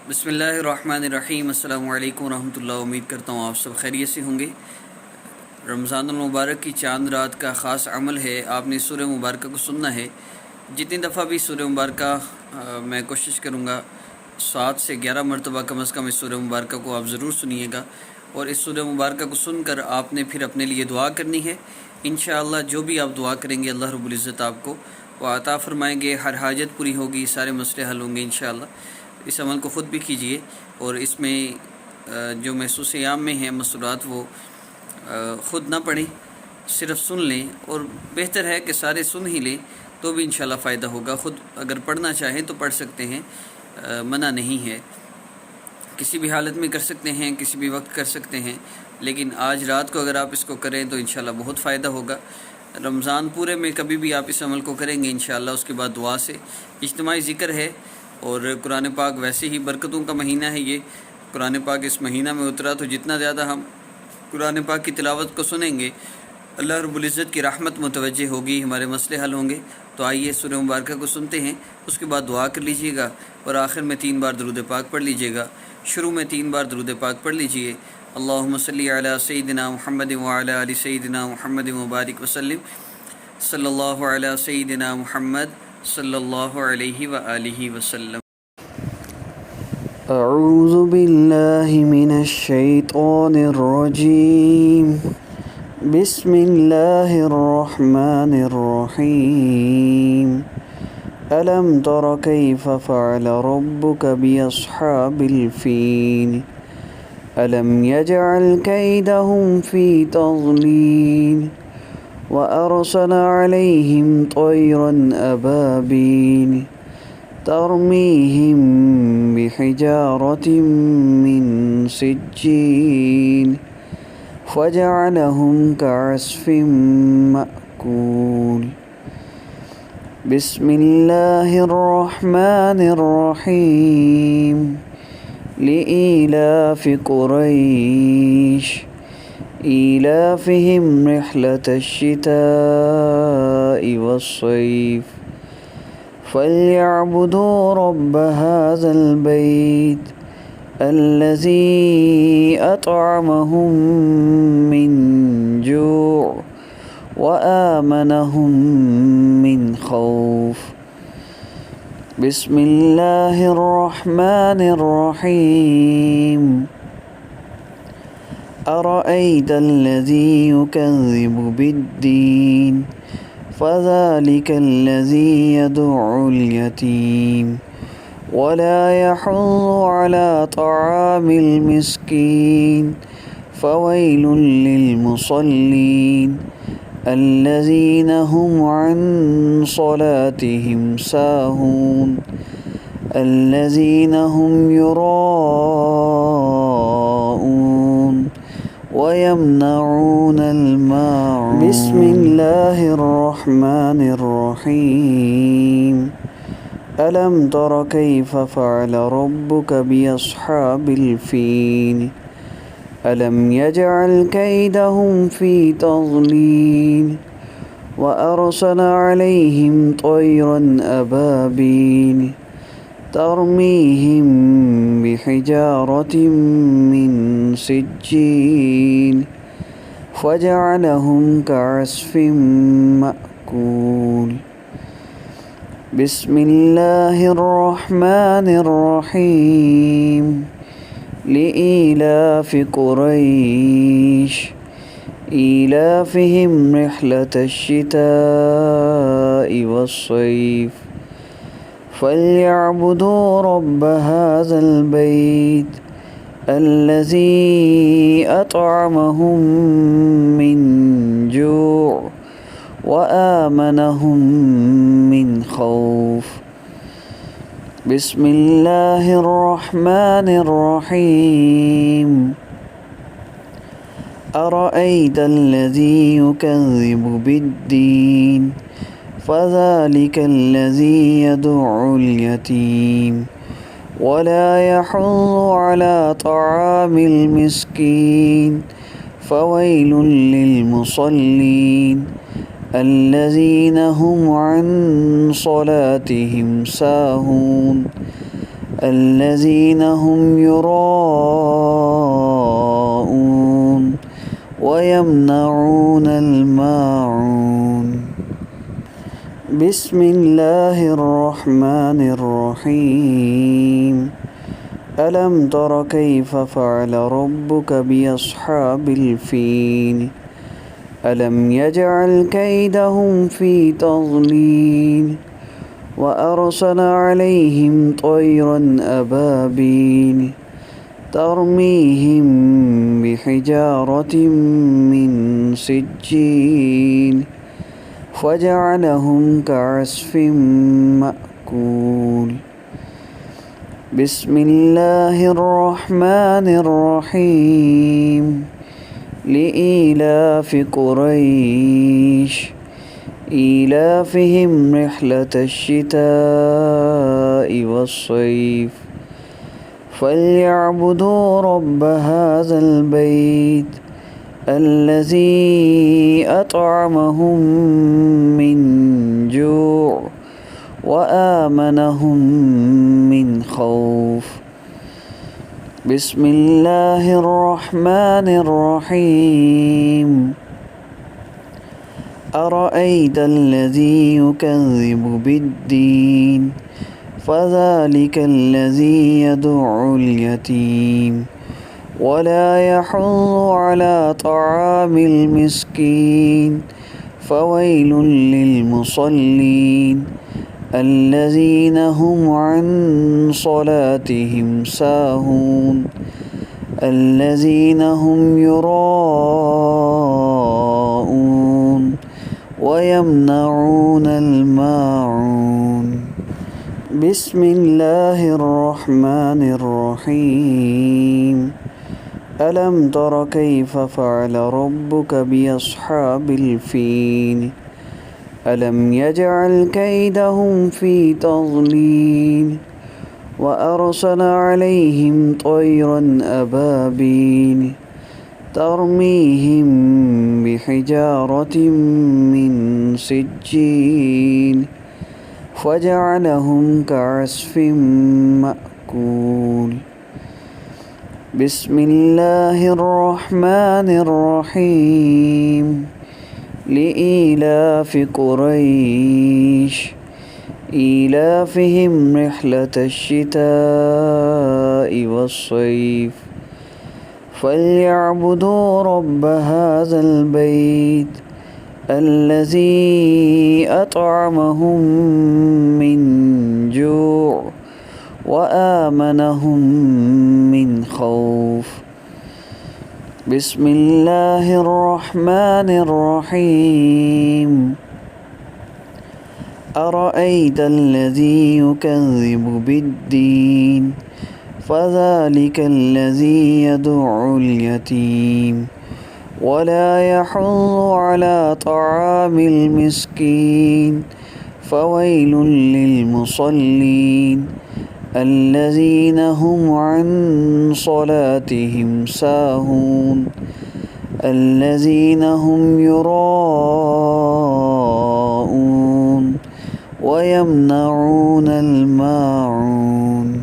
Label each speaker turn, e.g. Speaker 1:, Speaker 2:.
Speaker 1: बिस्मिल्लाहिर्रहमानिर्रहीम। अस्सलामु अलैकुम रहमतुल्लाह। उम्मीद करता हूँ आप सब खैरियत से होंगे। रमज़ान मुबारक की चांद रात का ख़ास अमल है, आपने सूरह मुबारक को सुनना है। जितनी दफ़ा भी सूरह मुबारक मैं कोशिश करूँगा 7 से 11 मरतबा कम अज़ कम इस सूरह मुबारक को आप ज़रूर सुनिएगा। और इस सूरह मुबारक को सुनकर आपने फिर अपने लिए दुआ करनी है। इंशाअल्लाह जो भी आप दुआ करेंगे अल्लाह रब्बुल इज़्ज़त आपको वो अता फ़रमाएंगे, हर हाजत पूरी होगी, सारे मसले हल होंगे इंशाअल्लाह। इस अमल को ख़ुद भी कीजिए और इसमें जो महसूस याम में है मसूरात वो ख़ुद ना पढ़ें, सिर्फ़ सुन लें। और बेहतर है कि सारे सुन ही लें तो भी इंशाअल्लाह फ़ायदा होगा। ख़ुद अगर पढ़ना चाहें तो पढ़ सकते हैं, मना नहीं है। किसी भी हालत में कर सकते हैं, किसी भी वक्त कर सकते हैं, लेकिन आज रात को अगर आप इसको करें तो इंशाअल्लाह बहुत फ़ायदा होगा। रमज़ान पूरे में कभी भी आप इस अमल को करेंगे इंशाअल्लाह, उसके बाद दुआ से इज्तिमाई ज़िक्र है। और कुरान पाक वैसे ही बरकतों का महीना है ये। कुरान पाक इस महीना में उतरा, तो जितना ज़्यादा हम कुरान पाक की तिलावत को सुनेंगे अल्लाह रब्बुल इज़्ज़त की रहमत मुतवज्जे होगी, हमारे मसले हल होंगे। तो आइए सूरह मुबारक को सुनते हैं, उसके बाद दुआ कर लीजिएगा और आखिर में 3 बार दुरूद पाक पढ़ लीजिएगा। शुरू में 3 बार दुरूद पाक पढ़ लीजिए। अल्लाहुम्मा सल्ली अला सय्यिदिना मुहम्मद व अला आलि सय्यिदिना मुहम्मद व बारिक वसल्लिम। सल्लल्लाहु अला सय्यिदिना मुहम्मद सल्लल्लाहु अलैहि व आलिहि वसल्लम।
Speaker 2: अऊज़ु बिल्लाहि मिनश शैतानिर रजीम। बिस्मिल्लाहिर रहमानिर रहीम। अलम तर कैफ फ़अल रब्बुक बिअस्हाबिल फ़ील। अलम यजअल कैदहुम फ़ी तज़लील व अरसल अलैहिम तयरन अबाबील तरमीहिम बिहिजारतिम मिन सिज्जील फजअलहुम कअस्फिम मअकूल। बिस्मिल्लाहिर रहमानिर रहीम। लिइलाफि कुरैश इलाफिहिम रिह्लतश शिताइ वस्सैफ फल्यअबुदू रब्ब हाज़ल बैत अल्लज़ी अतअमहुम मिन जूअ व आमनहुम मिन खौफ। बिस्मिल्लाहिर रहमानिर रहीम। अरअयतल्लज़ी युकज़्ज़िबु बिद्दीन फ़ज़ालिकल्लज़ी यदउल यतीम वला यहुज़्ज़ु अला तआमिल मिस्कीन फ़वैलुल लिलमुसल्लीन अल्लज़ीना हुम अन सलातिहिम साहून अल्लज़ीना हुम युराऊन व यमनऊनल माऊन। बिस्मिल्लाहिर रहमानिर रहीम। अलम तर कैफ फ़अल रब्बुक बिअस्हाबिल फ़ील। अलम यजअल कैदहुम फ़ी तज़लील व अरसल अलैहिम तयरन अबाबील तरमीहिम बिहिजारतिम मिन सिज्जील फजअलहुम कअस्फिम मअकूल। बिस्मिल्लाहिर रहमानिर रहीम। लिइलाफि कुरैश इलाफिहिम रिह्लतश शिताइ वस्सैफ फल्यअबुदू रब्ब हाज़ल बैत अल्लज़ी अतअमहुम मिन जूअ व आमनहुम मिन खौफ। बिस्मिल्लाहिर रहमानिर रहीम। अरअयतल्लज़ी युकज़्ज़िबु बिद्दीन फ़ज़ालिकल्लज़ी यदउल यतीम वला यहुज़्ज़ु अला तआमिल मिस्कीन फ़वैलुल लिलमुसल्लीन अल्लज़ीना हुम अन सलातिहिम साहून الذين هم يراءون ويمنعون الماعون بسم الله الرحمن الرحيم ألم تر كيف فعل ربك بأصحاب الفيل ألم يجعل كيدهم في تضليل وأرسل عليهم طيرا أبابيل ترميهم بحجارة من سجيل فجعلهم كعصف مأكول بسم الله الرحمن الرحيم لإيلاف قريش إيلافهم رحلة الشتاء والصيف فليعبدوا رب هذا البيت الذي أطعمهم من جوع وآمنهم من خوف بسم الله الرحمن الرحيم أرأيت الذي يكذب بالدين فذلك الذي يدع اليتيم ولا يحض على طعام المسكين فويل للمصلين الذين هم عن صلاتهم ساهون الذين هم يراءون ويمنعون الماعون بسم الله الرحمن الرحيم ألم تر كيف فعل ربك بأصحاب الفيل ألم يجعل كيدهم في تضليل وأرسل عليهم طيرا أبابيل ترميهم بحجارة من سجيل فجعلهم كعصف مأكول بسم الله الرحمن الرحيم لإيلاف قريش إيلافهم رحلة الشتاء والصيف فليعبدوا رب هذا البيت الذي أطعمهم من جوع وآمنهم من خوف بسم الله الرحمن الرحيم أرأيت الذي يكذب بالدين فذلك الذي يدع اليتيم ولا يحض على طعام المسكين فويل للمصلين الذين هم عن صلاتهم ساهون الذين هم يراءون ويمنعون الماعون